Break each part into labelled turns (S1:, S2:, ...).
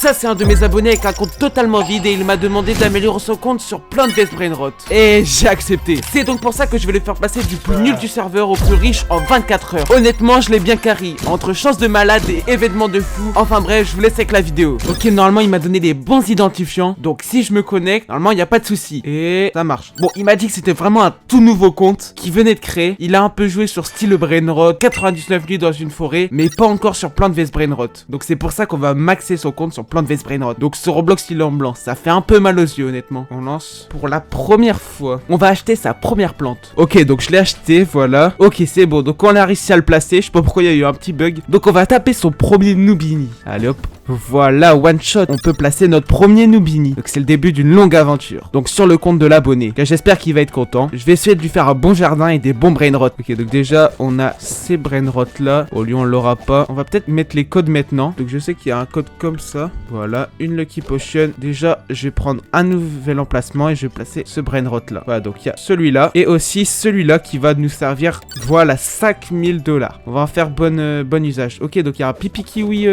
S1: Ça c'est un de mes abonnés avec un compte totalement vide et il m'a demandé d'améliorer son compte sur plein de Vest Brainrot. Et j'ai accepté. C'est donc pour ça que je vais le faire passer du plus nul du serveur au plus riche en 24 heures. Honnêtement je l'ai bien carry, entre chance de malade et événements de fou. Enfin bref, je vous laisse avec la vidéo. Ok, normalement il m'a donné les bons identifiants, donc si je me connecte, normalement il n'y a pas de souci. Et ça marche. Bon, il m'a dit que c'était vraiment un tout nouveau compte qui venait de créer. Il a un peu joué sur style Brainrot, 99 nuits dans une forêt, mais pas encore sur plein de Vest Brainrot. Donc c'est pour ça qu'on va maxer son compte sur plein de Vest Brainrot. Donc ce Roblox il est en blanc, ça fait un peu mal aux yeux honnêtement. On lance pour la première fois. On va acheter sa première plante. Ok, donc je l'ai acheté, voilà. Ok, c'est bon, donc on a réussi à le placer. Je sais pas pourquoi il y a eu un petit bug. Donc on va taper son premier Noobini. Allez hop. Voilà, one shot, on peut placer notre premier Noobini. Donc c'est le début d'une longue aventure. Donc sur le compte de l'abonné. J'espère qu'il va être content. Je vais essayer de lui faire un bon jardin et des bons Brainrot. Ok, donc déjà on a ces Brainrot là. Au lieu on l'aura pas. On va peut-être mettre les codes maintenant. Donc je sais qu'il y a un code comme ça. Voilà, une Lucky Potion. Déjà je vais prendre un nouvel emplacement et je vais placer ce Brainrot là. Voilà, donc il y a celui-là. Et aussi celui-là qui va nous servir. Voilà, 5000 $. On va en faire bon usage. Ok, donc il y a un pipi kiwi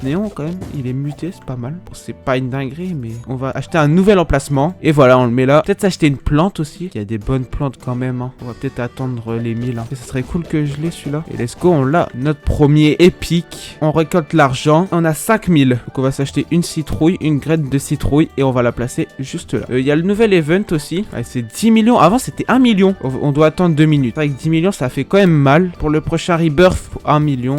S1: néon quand même. Il est muté, c'est pas mal. Bon, c'est pas une dinguerie, mais on va acheter un nouvel emplacement. Et voilà, on le met là. Peut-être s'acheter une plante aussi. Il y a des bonnes plantes quand même. Hein. On va peut-être attendre les 1000. Hein. Et ça serait cool que je l'ai celui-là. Et let's go, on l'a. Notre premier épique. On récolte l'argent. On a 5000. Donc on va s'acheter une citrouille, une graine de citrouille. Et on va la placer juste là. Il y a le nouvel event aussi. Ouais, c'est 10 millions. Avant, c'était 1 million. On doit attendre 2 minutes. Avec 10 millions, ça fait quand même mal. Pour le prochain rebirth, 1 million.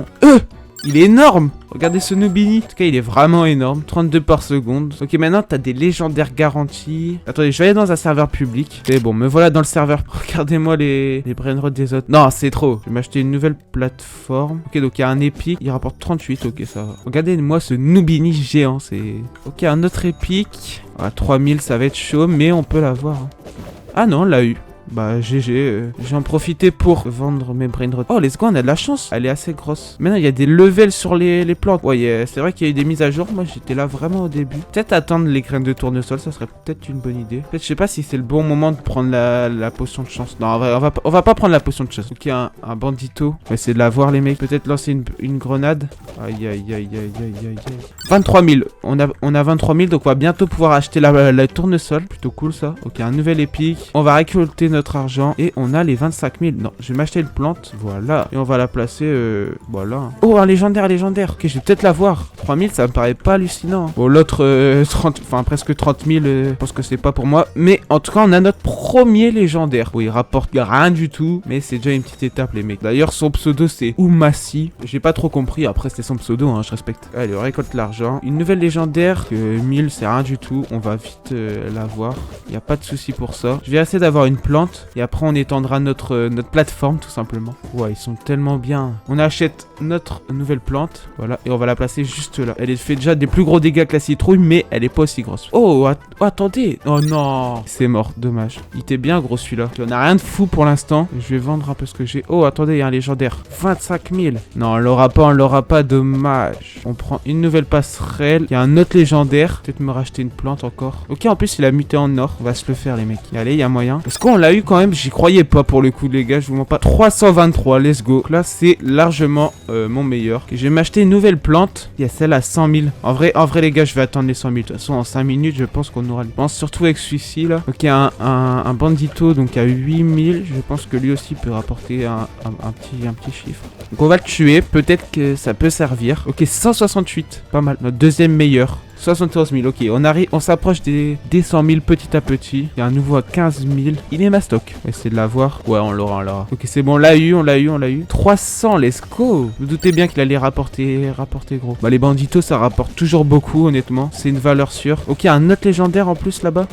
S1: Il est énorme! Regardez ce Noobini. En tout cas, il est vraiment énorme. 32 par seconde. Ok, maintenant, t'as des légendaires garantis. Attendez, je vais aller dans un serveur public. Et bon, me voilà dans le serveur. Regardez-moi les Brainrot des autres. Non, c'est trop. Je vais m'acheter une nouvelle plateforme. Ok, donc il y a un épique. Il rapporte 38. Ok, ça va. Regardez-moi ce Noobini géant. C'est... Ok, un autre épique. Ah, 3000, ça va être chaud, mais on peut l'avoir. Hein. Ah non, on l'a eu. Bah GG, j'en profité pour vendre mes Brainrot. Oh let's go, on a de la chance. Elle est assez grosse. Maintenant il y a des levels sur les plantes. Ouais, c'est vrai qu'il y a eu des mises à jour. Moi j'étais là vraiment au début. Peut-être attendre les graines de tournesol, ça serait peut-être une bonne idée. Peut-être, je sais pas si c'est le bon moment de prendre la potion de chance. Non, on va pas prendre la potion de chance. Ok, un bandito. On va essayer de la voir les mecs. Peut-être lancer une grenade. Aïe aïe aïe aïe aïe aïe aïe. 23 000. On a 23 000, donc on va bientôt pouvoir acheter la tournesol. Plutôt cool ça. Ok, un nouvel épique. On va récolter notre argent et on a les 25 000. Non, je vais m'acheter une plante. Voilà. Et on va la placer. Voilà. Oh, un légendaire. Ok, je vais peut-être la voir. 3000, ça me paraît pas hallucinant. Bon, l'autre, presque 30 000, je pense que c'est pas pour moi. Mais en tout cas, on a notre premier légendaire. Bon, il rapporte rien du tout. Mais c'est déjà une petite étape, les mecs. D'ailleurs, son pseudo, c'est Oumassi. J'ai pas trop compris. Après, c'est son pseudo, hein, je respecte. Allez, on récolte l'argent. Une nouvelle légendaire. 1000, c'est rien du tout. On va vite la voir. Il n'y a pas de souci pour ça. Je vais essayer d'avoir une plante. Et après on étendra notre plateforme tout simplement. Ouais, ils sont tellement bien. On achète notre nouvelle plante. Voilà, et on va la placer juste là. Elle fait déjà des plus gros dégâts que la citrouille, mais elle est pas aussi grosse. Oh, attendez. Oh non. C'est mort, dommage. Il était bien gros celui-là. On a rien de fou pour l'instant. Je vais vendre un peu ce que j'ai. Oh, attendez, il y a un légendaire. 25 000. Non, on l'aura pas, dommage. On prend une nouvelle passerelle. Il y a un autre légendaire. Peut-être me racheter une plante encore. Ok, en plus il a muté en or. On va se le faire les mecs. Allez, il y a moyen. Parce qu'on l'a eu quand même, j'y croyais pas pour le coup les gars, je vous mens pas. 323, let's go. Donc là c'est largement mon meilleur. Okay, je vais m'acheter une nouvelle plante. Il y a celle à 100 000. En vrai les gars, je vais attendre les 100 000. De toute façon en 5 minutes je pense qu'on aura. Je pense surtout avec celui-ci là. Ok, un bandito donc à 8000. Je pense que lui aussi peut rapporter un petit chiffre. Donc on va le tuer, peut-être que ça peut servir. Ok, 168, pas mal. Notre deuxième meilleur. 71 000, ok, on s'approche des 100 000 petit à petit. Il y a un nouveau à 15 000. Il est mastoc. On va essayer de l'avoir. Ouais, on l'aura. Ok, c'est bon, on l'a eu. 300, let's go. Vous doutez bien qu'il allait rapporter gros. Bah, les banditos, ça rapporte toujours beaucoup, honnêtement. C'est une valeur sûre. Ok, un autre légendaire en plus là-bas.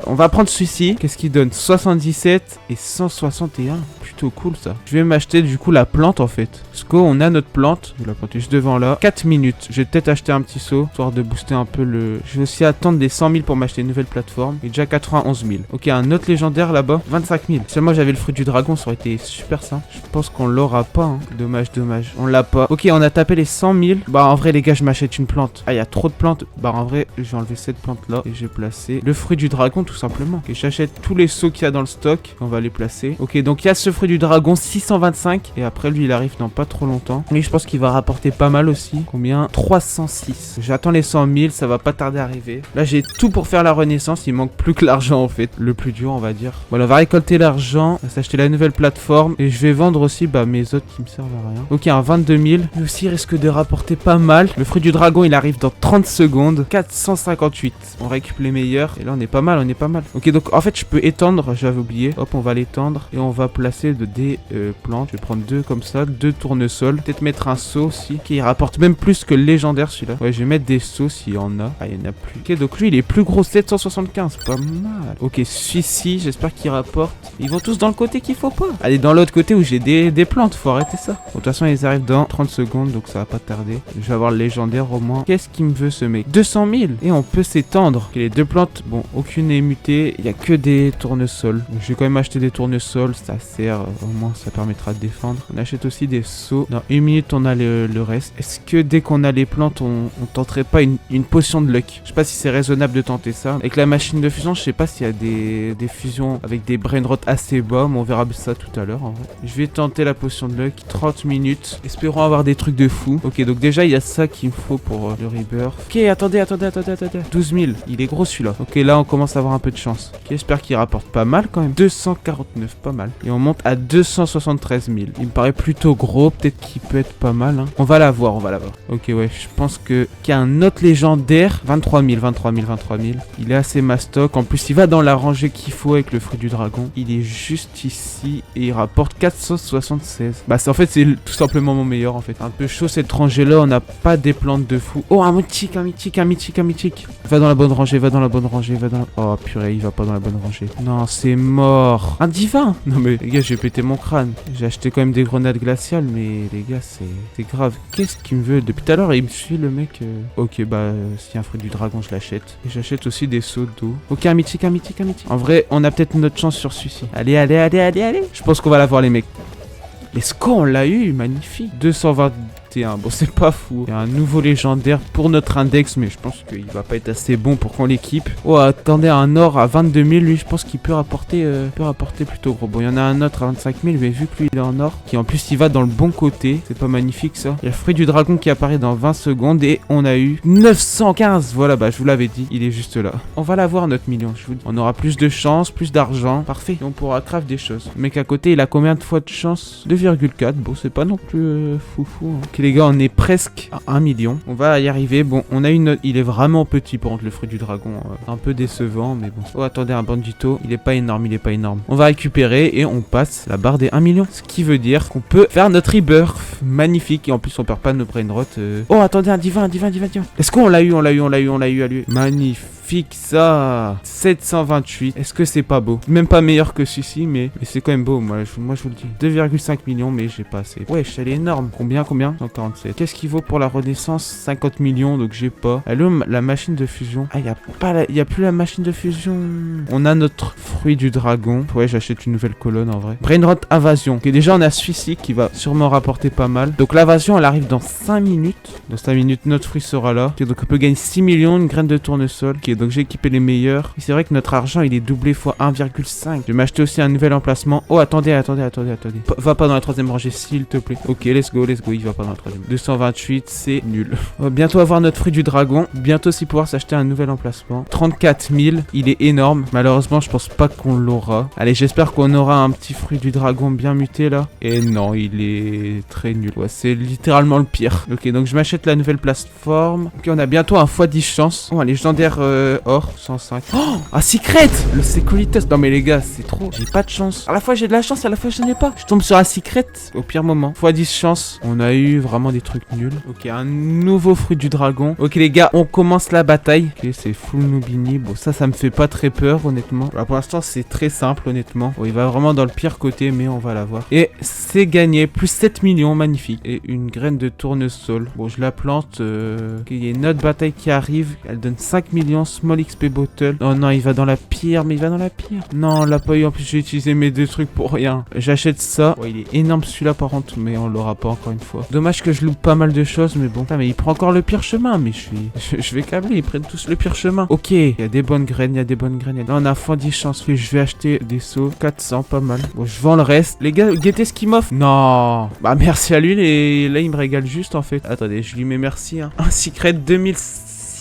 S1: On va prendre celui-ci. Qu'est-ce qu'il donne? 77 et 161. Plutôt cool ça. Je vais m'acheter du coup la plante en fait. Let's go, on a notre plante. Je vais la planter juste devant là. 4 minutes. Je vais peut-être acheter un petit saut, histoire de booster un peu le... Je vais aussi attendre les 100 000 pour m'acheter une nouvelle plateforme. Et déjà 91 000. Ok, un autre légendaire là-bas. 25 000. Si seulement j'avais le fruit du dragon, ça aurait été super simple. Je pense qu'on l'aura pas. Hein. Dommage. On l'a pas. Ok, on a tapé les 100 000. Bah en vrai les gars, je m'achète une plante. Ah, il y a trop de plantes. Bah en vrai, je vais enlever cette plante là. Et je vais placer le fruit du dragon tout simplement. Ok, j'achète tous les sauts qu'il y a dans le stock. On va les placer. Ok, donc il y a ce fruit du dragon 625. Et après lui, il arrive dans pas trop longtemps. Et je pense qu'il va rapporter pas mal aussi. Combien? 306. J'attends les 100 000. ça va pas tarder à arriver. Là, j'ai tout pour faire la renaissance. Il manque plus que l'argent, en fait. Le plus dur, on va dire. Voilà, on va récolter l'argent. On va s'acheter la nouvelle plateforme. Et je vais vendre aussi mes autres qui me servent à rien. Ok, un 22 000. Lui aussi, il risque de rapporter pas mal. Le fruit du dragon, il arrive dans 30 secondes. 458. On récupère les meilleurs. Et là, on est pas mal, on est pas mal. Ok, donc en fait, je peux étendre. J'avais oublié. Hop, on va l'étendre. Et on va placer des plantes. Je vais prendre 2 comme ça. 2 tournesols. Peut-être mettre un seau aussi. Ok, il rapporte même plus que le légendaire, celui-là. Ouais, je vais mettre des seaux s'il y en a. Ah, il y en a plus. Ok, donc lui, il est plus gros. 775. Pas mal. Ok, celui-ci, j'espère qu'il rapporte. Ils vont tous dans le côté qu'il faut pas. Allez, dans l'autre côté où j'ai des plantes. Faut arrêter ça. Bon, de toute façon, ils arrivent dans 30 secondes. Donc ça va pas tarder. Je vais avoir le légendaire au moins. Qu'est-ce qu'il me veut, ce mec? 200 000. Et on peut s'étendre. Ok, les 2 plantes. Bon, aucune n'est mutée. Il y a que des tournesols. Donc, je vais quand même acheter des tournesols. Ça sert. Au moins, ça permettra de défendre. On achète aussi des seaux. Dans 1 minute, on a le reste. Est-ce que dès qu'on a les plantes, on tenterait pas une potion de luck? Je sais pas si c'est raisonnable de tenter ça. Avec la machine de fusion, je sais pas s'il y a des fusions avec des brain rot assez bas, mais on verra ça tout à l'heure en vrai. Je vais tenter la potion de luck. 30 minutes. Espérons avoir des trucs de fou. Ok, donc déjà, il y a ça qu'il me faut pour le rebirth. Ok, attendez. 12 000. Il est gros celui-là. Ok, là, on commence à avoir un peu de chance. Ok, j'espère qu'il rapporte pas mal quand même. 249, pas mal. Et on monte à 273 000. Il me paraît plutôt gros. Peut-être qu'il peut être pas mal. Hein. On va l'avoir. Ok, ouais, je pense qu'il y a un autre légendaire. 23 000. Il est assez mastoc. En plus, il va dans la rangée qu'il faut avec le fruit du dragon. Il est juste ici et il rapporte 476. Bah, en fait, c'est tout simplement mon meilleur en fait. Un peu chaud cette rangée là. On n'a pas des plantes de fou. Oh, un mythique. Va dans la bonne rangée. Oh, purée, il va pas dans la bonne rangée. Non, c'est mort. Un divin. Non, mais les gars, j'ai pété mon crâne. J'ai acheté quand même des grenades glaciales, mais les gars, c'est grave. Qu'est-ce qu'il me veut? Depuis tout à l'heure, il me suit le mec. Ok, bah, s'il y a un fruit du dragon, je l'achète. Et j'achète aussi des seaux d'eau. Ok, un mythique. En vrai, on a peut-être notre chance sur celui-ci. Allez. Je pense qu'on va l'avoir, les mecs. Let's go, on l'a eu, magnifique. 221, bon c'est pas fou. Il y a un nouveau légendaire pour notre index, mais je pense qu'il va pas être assez bon pour qu'on l'équipe. Oh, attendez, un or à 22 000, lui je pense qu'il peut rapporter plutôt gros. Bon, il y en a un autre à 25 000, mais vu que lui il est en or, qui en plus il va dans le bon côté, c'est pas magnifique ça. Il y a le fruit du dragon qui apparaît dans 20 secondes et on a eu 915. Voilà, bah je vous l'avais dit, il est juste là. On va l'avoir notre million, je vous dis. On aura plus de chance, plus d'argent, parfait. Et on pourra craft des choses. Le mec à côté, il a combien de fois de chance? 2,4, bon c'est pas non plus foufou. Hein. Ok les gars, on est presque à 1 million. On va y arriver. Bon, on a une... Il est vraiment petit par contre le fruit du dragon. Un peu décevant, mais bon. Oh attendez, un bandito. Il est pas énorme. On va récupérer et on passe la barre des 1 million. Ce qui veut dire qu'on peut faire notre rebirth. Magnifique. Et en plus on perd pas nos brain rot. Oh attendez, un divin. Est-ce qu'on l'a eu? On l'a eu à lui. Magnifique. Ça 728. Est-ce que c'est pas beau? Même pas meilleur que celui-ci, mais c'est quand même beau. Moi je vous le dis. 2,5 millions, mais j'ai pas assez. Wesh, elle est énorme. Combien 147. Qu'est-ce qu'il vaut pour la renaissance? 50 millions, donc j'ai pas. Allô, la machine de fusion. Ah, y a plus la machine de fusion. On a notre fruit du dragon. Ouais, j'achète une nouvelle colonne en vrai. Brainrot invasion. Ok, déjà on a celui-ci qui va sûrement rapporter pas mal. Donc l'invasion, elle arrive dans 5 minutes. Dans 5 minutes, notre fruit sera là. Ok, donc on peut gagner 6 millions, une graine de tournesol. Ok, donc j'ai équipé les meilleurs. Et c'est vrai que notre argent, il est doublé fois 1,5. Je vais m'acheter aussi un nouvel emplacement. Oh, attendez. Va pas dans la troisième rangée, s'il te plaît. Ok, let's go. Il va pas dans la troisième. 228, c'est nul. On va bientôt avoir notre fruit du dragon. Bientôt aussi pouvoir s'acheter un nouvel emplacement. 34 000, il est énorme. Malheureusement, je pense pas qu'on l'aura. Allez, j'espère qu'on aura un petit fruit du dragon bien muté là. Et non, il est très nul. Ouais, c'est littéralement le pire. Ok, donc je m'achète la nouvelle plateforme. Ok, on a bientôt un x10 chance. Oh, un légendaire or, 105. Oh, un secret! Le Securitas. Non mais les gars, c'est trop. J'ai pas de chance. À la fois j'ai de la chance, à la fois je n'ai pas. Je tombe sur un secret au pire moment. x10 chance. On a eu vraiment des trucs nuls. Ok, un nouveau fruit du dragon. Ok les gars, on commence la bataille. Ok, c'est full Nubini. Bon, ça me fait pas très peur honnêtement. Alors, pour l'instant, c'est très simple honnêtement. Bon, il va vraiment dans le pire côté, mais on va l'avoir. Et c'est gagné. Plus 7 millions, magnifique. Et une graine de tournesol. Bon, je la plante. Ok, il y a une autre bataille qui arrive. Elle donne 5 millions. Small XP bottle. Oh non, il va dans la pire. Mais il va dans la pire. Non, on l'a pas eu. En plus, j'ai utilisé mes 2 trucs pour rien. J'achète ça. Ouais, il est énorme celui-là par contre, mais on l'aura pas encore une fois. Dommage que je loupe pas mal de choses, mais bon. Putain, mais il prend encore le pire chemin. Mais je vais câbler. Ils prennent tous le pire chemin. Ok, il y a des bonnes graines. Là, on a x10 chance. Je vais acheter des seaux. 400, pas mal. Bon, je vends le reste. Les gars, guettez ce qu'il m'offre. Non. Bah, merci à lui. Et là, il me régale juste en fait. Attendez, je lui mets merci. Hein. Un secret 2000.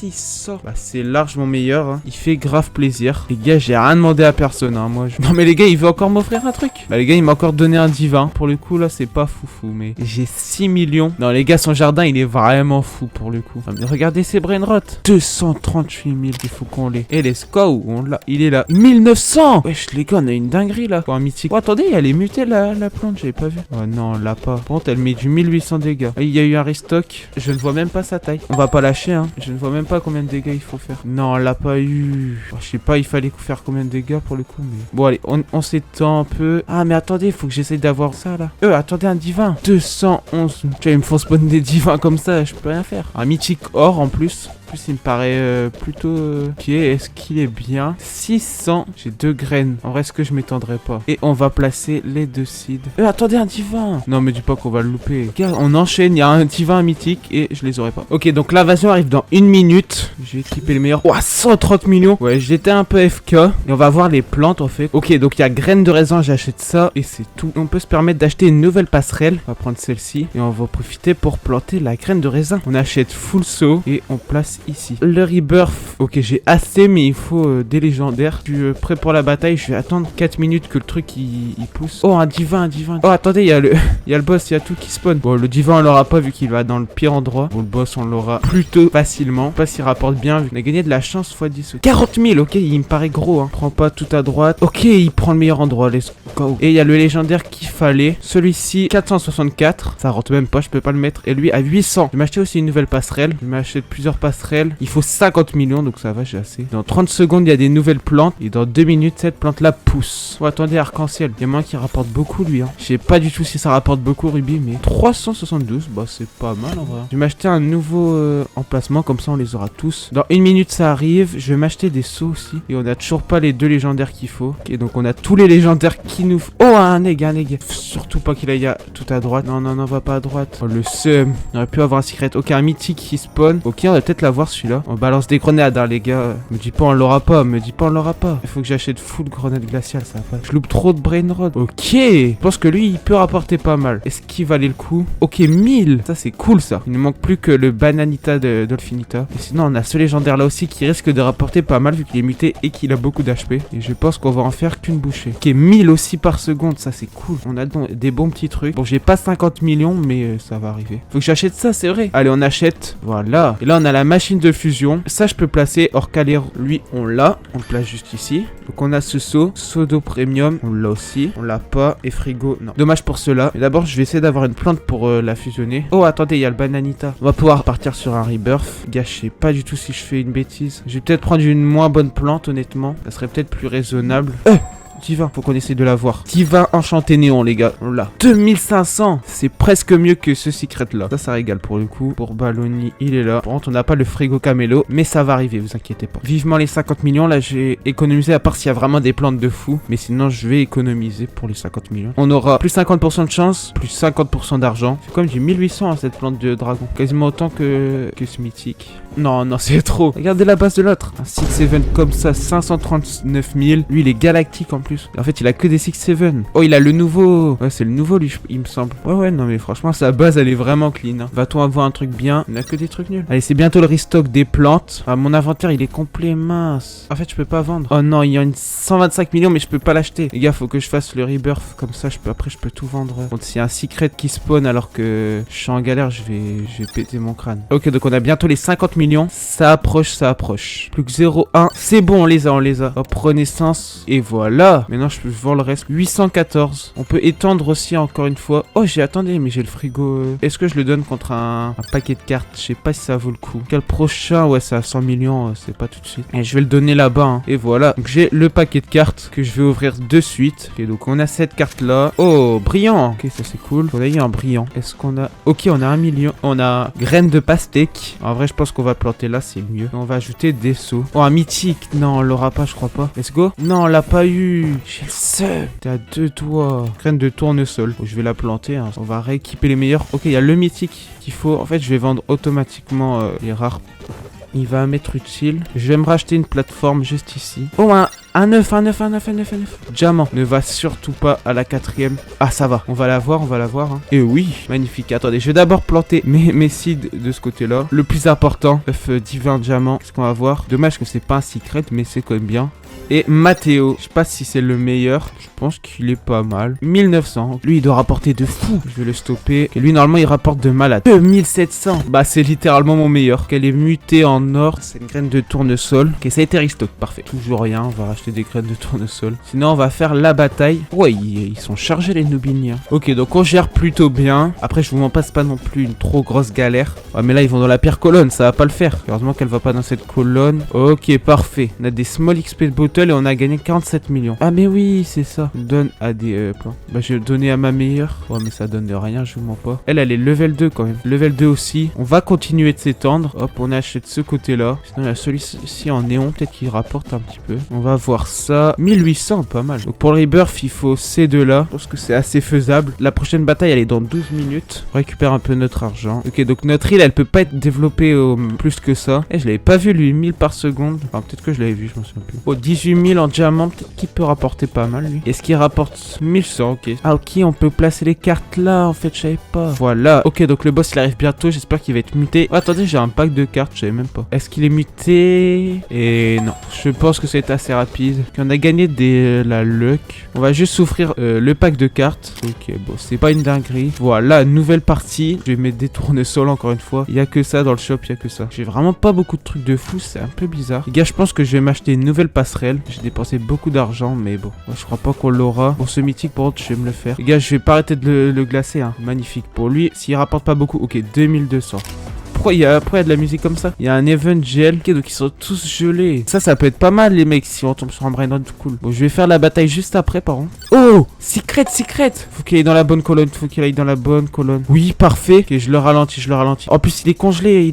S1: 600. Bah, c'est largement meilleur, hein. Il fait grave plaisir. Les gars, j'ai rien demandé à personne, hein. Moi, Non, mais les gars, il veut encore m'offrir un truc. Bah, les gars, il m'a encore donné un divin. Pour le coup, là, c'est pas foufou, mais j'ai 6 millions. Non, les gars, son jardin, il est vraiment fou pour le coup. Ah, mais regardez ses brainrot. 238 000, il faut qu'on l'ait. Et les scouts, on l'a. Il est là. 1900. Wesh, les gars, on a une dinguerie là. Pour un mythique. Oh, attendez, elle est mutée la plante, j'avais pas vu. Oh non, on l'a pas. Par contre, elle met du 1800 dégâts. Il y a eu un restock. Je ne vois même pas sa taille. On va pas lâcher, hein. Je ne vois même pas combien de dégâts il faut faire. Non, on l'a pas eu. Oh, je sais pas, il fallait faire combien de dégâts pour le coup, mais. Bon, allez, on s'étend un peu. Ah, mais attendez, il faut que j'essaye d'avoir ça là. Attendez, un divin. 211. Tu vois, il me faut spawn des divins comme ça, je peux rien faire. Un mythique or en plus. Il me paraît plutôt ok. Est-ce qu'il est bien? 600. J'ai 2 graines. En vrai, est-ce que je m'étendrai pas? Et on va placer les 2 seeds. Attendez, un divin. Non, mais dis pas qu'on va le louper. Regarde, on enchaîne. Il y a un divin, un mythique et je les aurai pas. Ok, donc l'invasion arrive dans 1 minute. J'ai équipé les meilleurs. 130 millions. Ouais, j'étais un peu FK. Et on va voir les plantes en fait. Ok, donc il y a graines de raisin. J'achète ça et c'est tout. On peut se permettre d'acheter une nouvelle passerelle. On va prendre celle-ci et on va profiter pour planter la graine de raisin. On achète full saut et on place ici. Le rebirth. Ok, j'ai assez, mais il faut des légendaires. Je suis prêt pour la bataille. Je vais attendre 4 minutes que le truc il pousse. Oh, un divin. Oh, attendez, il y a le boss, il y a tout qui spawn. Bon, le divin, on l'aura pas vu qu'il va dans le pire endroit. Bon, le boss, on l'aura plutôt facilement. Pas s'il rapporte bien. On a gagné de la chance x 10. 40 000, ok, il me paraît gros. Hein. Prends pas tout à droite. Ok, il prend le meilleur endroit. Let's go. Et il y a le légendaire qu'il fallait. Celui-ci, 464. Ça rentre même pas, je peux pas le mettre. Et lui, à 800. Je vais m'acheter aussi une nouvelle passerelle. Je vais m'acheter plusieurs passerelles. Il faut 50 millions, donc ça va, j'ai assez. Dans 30 secondes, il y a des nouvelles plantes. Et dans 2 minutes, cette plante-là pousse. Oh, attendez, arc-en-ciel. Il y a moins qui rapporte beaucoup, lui. Hein. Je sais pas du tout si ça rapporte beaucoup, Ruby, mais 372, bah c'est pas mal en vrai. Je vais m'acheter un nouveau emplacement, comme ça on les aura tous. Dans 1 minute, ça arrive. Je vais m'acheter des sauts aussi. Et on a toujours pas les 2 légendaires qu'il faut. Ok, donc on a tous les légendaires qui nous... Oh, un egg. Surtout pas qu'il aille tout à droite. Non, va pas à droite. Oh, le seum. On aurait pu avoir un secret. Ok, un mythique qui spawn. Ok, on va peut-être l'avoir celui-là. On balance des grenades, hein, les gars. Me dis pas on l'aura pas. Il faut que j'achète full grenade glaciale, ça va pas. Je loupe trop de brainrod. Ok. Je pense que lui, il peut rapporter pas mal. Est-ce qu'il valait le coup? Ok, 1000. Ça, c'est cool, ça. Il ne manque plus que le bananita de Dolphinita. Et sinon, on a ce légendaire là aussi qui risque de rapporter pas mal vu qu'il est muté et qu'il a beaucoup d'HP. Et je pense qu'on va en faire qu'une bouchée. Ok, 1000 aussi par seconde. Ça, c'est cool. On a des bons petits trucs. Bon, j'ai pas 50 millions, mais ça va arriver. Faut que j'achète ça, c'est vrai. Allez, on achète. Voilà. Et là, on a la machine de fusion. Ça, je peux placer. Orcalero, lui, on l'a. On le place juste ici. Donc, on a ce saut. Sodo Premium, on l'a aussi. On l'a pas. Et frigo, non. Dommage pour cela. Mais d'abord, je vais essayer d'avoir une plante pour la fusionner. Oh, attendez, il y a le bananita. On va pouvoir partir sur un rebirth. Gars, je sais pas du tout si je fais une bêtise. Je vais peut-être prendre une moins bonne plante, honnêtement. Ça serait peut-être plus raisonnable. Divin, faut qu'on essaye de l'avoir. Divin enchanté néon, les gars. On l'a. 2500. C'est presque mieux que ce secret là. Ça régale pour le coup. Pour Baloni, il est là. Par contre, on n'a pas le frigo camélo. Mais ça va arriver, vous inquiétez pas. Vivement les 50 millions. Là, j'ai économisé à part s'il y a vraiment des plantes de fou. Mais sinon, je vais économiser pour les 50 millions. On aura plus 50% de chance. Plus 50% d'argent. C'est comme du 1800 hein, cette plante de dragon. Quasiment autant que ce mythique. Non, c'est trop. Regardez la base de l'autre. Un 6-7 comme ça, 539 000. Lui, il est galactique en plus. En fait, il a que des 6-7. Oh, il a le nouveau. Ouais, c'est le nouveau, lui, il me semble. Ouais, non, mais franchement, sa base, elle est vraiment clean. Hein. Va-t-on avoir un truc bien? Il n'a que des trucs nuls. Allez, c'est bientôt le restock des plantes. Ah, mon inventaire, il est complet, mince. En fait, je peux pas vendre. Oh non, il y a une 125 millions, mais je peux pas l'acheter. Les gars, faut que je fasse le rebirth. Comme ça, après, je peux tout vendre. Donc, s'il y a un secret qui spawn alors que je suis en galère, je vais péter mon crâne. Ok, donc on a bientôt les 50 millions. Ça approche. Plus que 0,1. C'est bon, on les a. Hop, renaissance. Et voilà. Maintenant, je vends le reste. 814. On peut étendre aussi, encore une fois. Oh, attendez, mais j'ai le frigo. Est-ce que je le donne contre un paquet de cartes? Je sais pas si ça vaut le coup. Quel prochain? Ouais, c'est à 100 millions. C'est pas tout de suite. Et je vais le donner là-bas. Hein. Et voilà. Donc, j'ai le paquet de cartes que je vais ouvrir de suite. Ok, donc on a cette carte-là. Oh, brillant. Ok, ça c'est cool. On a eu un brillant. Est-ce qu'on a... Ok, on a 1 million. On a graines de pastèque. En vrai, je pense qu'on va planter là, c'est mieux. Et on va ajouter des sauts. Oh, un mythique. Non, on l'aura pas, je crois pas. Let's go. Non, on l'a pas eu. J'ai le seum. T'es à 2 doigts. Graine de tournesol. Bon, je vais la planter. Hein. On va rééquiper les meilleurs. Ok, il y a le mythique qu'il faut. En fait, je vais vendre automatiquement les rares. Il va m'être utile. Je vais me racheter une plateforme juste ici. Oh, un Un œuf. Diamant. Ne va surtout pas à la 4ème. Ah, ça va. On va la voir, hein. Et oui, magnifique. Attendez, je vais d'abord planter mes seeds de ce côté-là. Le plus important, œuf divin diamant. Ce qu'on va voir. Dommage que c'est pas un secret, mais c'est quand même bien. Et Mathéo, je sais pas si c'est le meilleur. Je pense qu'il est pas mal. 1900. Lui, il doit rapporter de fou. Je vais le stopper. Et lui, normalement, il rapporte de malade. 2700. Bah, c'est littéralement mon meilleur. Qu'elle est mutée en or. C'est une graine de tournesol. Ok, ça a été restock. Parfait. Toujours rien. On va racheter des graines de tournesol. Sinon, on va faire la bataille. Ouais, ils sont chargés, les Nubiniens. Ok, donc on gère plutôt bien. Après, je vous mens pas, c'est pas non plus une trop grosse galère. Ouais, mais là, ils vont dans la pire colonne. Ça va pas le faire. Heureusement qu'elle va pas dans cette colonne. Ok, parfait. On a des small XP de bottle et on a gagné 47 millions. Ah, mais oui, c'est ça. Donne à des plans. Bah, je vais donner à ma meilleure. Ouais, mais ça donne de rien, je vous mens pas. Elle est level 2 quand même. Level 2 aussi. On va continuer de s'étendre. Hop, on achète ce côté-là. Sinon, il y a celui-ci en néon. Peut-être qu'il rapporte un petit peu. On va voir ça. 1800, pas mal. Donc, pour le rebirth, il faut ces deux-là. Je pense que c'est assez faisable. La prochaine bataille, elle est dans 12 minutes. On récupère un peu notre argent. Ok, donc notre île, elle peut pas être développée plus que ça. Eh, je l'avais pas vu, lui. 1000 par seconde. Enfin, peut-être que je l'avais vu, je m'en souviens plus. Oh, 18 000 en diamant. Peut-être qu'il peut rapporter pas mal, lui. Est-ce qu'il rapporte 1100? Ok. Ah, ok, on peut placer les cartes là. En fait, je savais pas. Voilà. Ok, donc le boss, il arrive bientôt. J'espère qu'il va être muté. Oh, attendez, j'ai un pack de cartes. Je savais même pas. Est-ce qu'il est muté? Et non. Je pense que c'est assez rapide. On a gagné la luck. On va juste souffrir le pack de cartes. Ok, bon, c'est pas une dinguerie. Voilà, nouvelle partie. Je vais mettre des tournesols encore une fois. Il y a que ça dans le shop, il y a que ça. J'ai vraiment pas beaucoup de trucs de fou. C'est un peu bizarre. Les gars, je pense que je vais m'acheter une nouvelle passerelle. J'ai dépensé beaucoup d'argent, mais bon. Moi, je crois pas qu'on l'aura. Pour ce mythique, par contre, je vais me le faire. Les gars, je vais pas arrêter de le glacer. Hein. Magnifique. Pour lui, s'il rapporte pas beaucoup. Ok, 2200. Pourquoi il y a de la musique comme ça? Il y a un event gel. Ok, donc ils sont tous gelés. Ça peut être pas mal, les mecs, si on tombe sur un brainrot cool. Bon, je vais faire la bataille juste après, par contre. Oh, secret. Faut qu'il aille dans la bonne colonne. Oui, parfait. Ok, je le ralentis. En plus, il est congelé.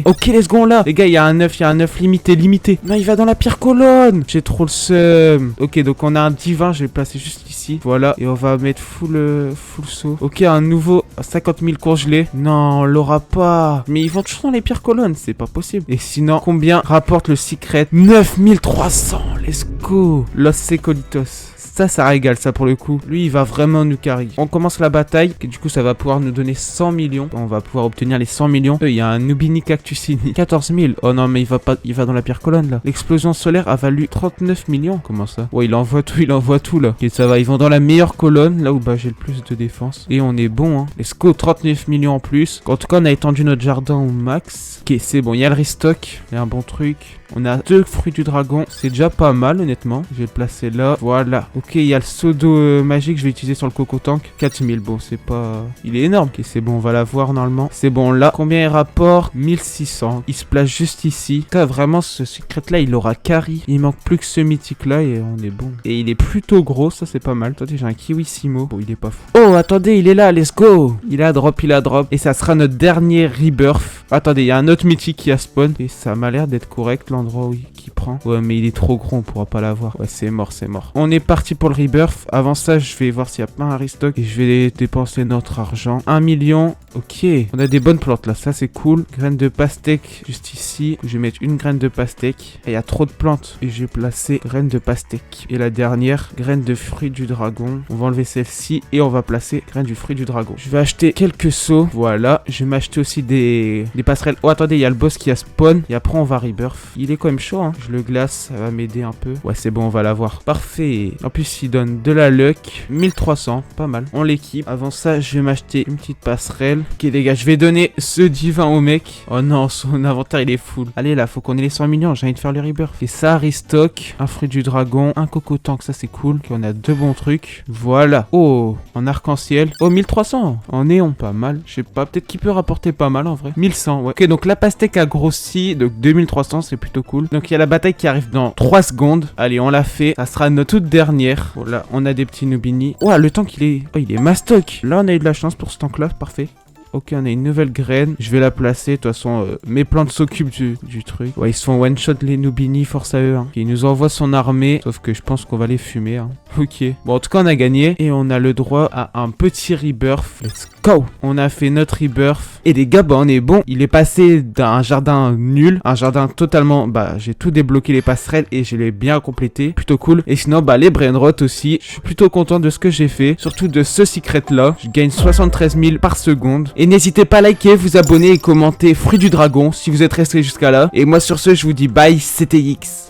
S1: Ok, let's go là. Les gars, il y a un œuf limité. Non, il va dans la pire colonne. J'ai trop le seum. Ok, donc on a un divin. Je vais le placer juste ici. Voilà. Et on va mettre full saut. Ok, un nouveau 50 000 congelés. Non, on l'aura pas. Mais ils vont toujours dans les pires colonnes, c'est pas possible. Et sinon, combien rapporte le secret? 9300, let's go. Los Secolitos. Ça régale, ça pour le coup. Lui, il va vraiment nous carry. On commence la bataille. Et du coup, ça va pouvoir nous donner 100 millions. On va pouvoir obtenir les 100 millions. Il y a un Nubini Cactusini. 14 000. Oh non, mais il va dans la pire colonne là. L'explosion solaire a valu 39 millions. Comment ça? Ouais, il envoie tout là. Et ça va, ils vont dans la meilleure colonne. Là où bah, j'ai le plus de défense. Et on est bon, hein. Let's go, 39 millions en plus. En tout cas, on a étendu notre jardin au max. Ok, c'est bon. Il y a le restock. Il y a un bon truc. On a 2 fruits du dragon. C'est déjà pas mal, honnêtement. Je vais le placer là. Voilà. Ok, il y a le seau d'eau magique. Je vais utiliser sur le coco tank. 4000. Bon, c'est pas... Il est énorme. Ok, c'est bon. On va l'avoir normalement. C'est bon, là. Combien il rapporte? 1600. Il se place juste ici. Là, vraiment, ce secret là, il aura carry. Il manque plus que ce mythique là et on est bon. Et il est plutôt gros. Ça, c'est pas mal. Attendez, j'ai un kiwi simo. Bon, il est pas fou. Oh, attendez, il est là. Let's go. Il a drop. Et ça sera notre dernier rebirth. Attendez, il y a un autre mythique qui a spawn. Et ça m'a l'air d'être correct, l'endroit qui prend. Ouais, mais il est trop gros, on pourra pas l'avoir. Ouais, c'est mort. On est parti pour le rebirth. Avant ça, je vais voir s'il y a pas un restock. Et je vais dépenser notre argent. 1 million. Ok. On a des bonnes plantes là. Ça, c'est cool. Graine de pastèque juste ici. Je vais mettre une graine de pastèque. Et il y a trop de plantes. Et je vais placer graine de pastèque. Et la dernière, graine de fruit du dragon. On va enlever celle-ci. Et on va placer graine du fruit du dragon. Je vais acheter quelques seaux. Voilà. Je vais m'acheter aussi des passerelles. Oh, attendez, il y a le boss qui a spawn. Et après, on va rebirth. Il est quand même chaud, hein. Je le glace. Ça va m'aider un peu. Ouais, c'est bon, on va l'avoir. Parfait. En plus, il donne de la luck. 1300. Pas mal. On l'équipe. Avant ça, je vais m'acheter une petite passerelle. Ok, les gars, je vais donner ce divin au mec. Oh non, son inventaire, il est full. Allez, là, faut qu'on ait les 100 millions. J'ai envie de faire le rebirth. Et ça, restock. Un fruit du dragon. Un coco tank. Ça, c'est cool. Ok, on a 2 bons trucs. Voilà. Oh, en arc-en-ciel. Oh, 1300. En néon. Pas mal. Je sais pas. Peut-être qu'il peut rapporter pas mal en vrai. 1100, ouais. Ok, donc la pastèque a grossi. Donc 2300, c'est plutôt cool. Donc il y a la bataille qui arrive dans 3 secondes. Allez, on l'a fait. Ça sera notre toute dernière. Voilà, on a des petits Nubini. Oh, le tank, il est mastoc. Là, on a eu de la chance pour ce tank-là. Parfait. Ok, on a une nouvelle graine. Je vais la placer. De toute façon, mes plantes s'occupent du truc. Ouais, ils se font one-shot les Nubini. Force à eux. Hein. Il nous envoie son armée. Sauf que je pense qu'on va les fumer. Hein. Ok. Bon, en tout cas, on a gagné. Et on a le droit à un petit rebirth. Let's go. On a fait notre rebirth. Et les gars, bah, on est bon. Il est passé d'un jardin nul, un jardin totalement... Bah, j'ai tout débloqué les passerelles et je l'ai bien complété. Plutôt cool. Et sinon, bah, les brainrot aussi. Je suis plutôt content de ce que j'ai fait. Surtout de ce secret-là. Je gagne 73 000 par seconde. Et n'hésitez pas à liker, vous abonner et commenter Fruit du Dragon si vous êtes resté jusqu'à là. Et moi, sur ce, je vous dis bye, c'était X.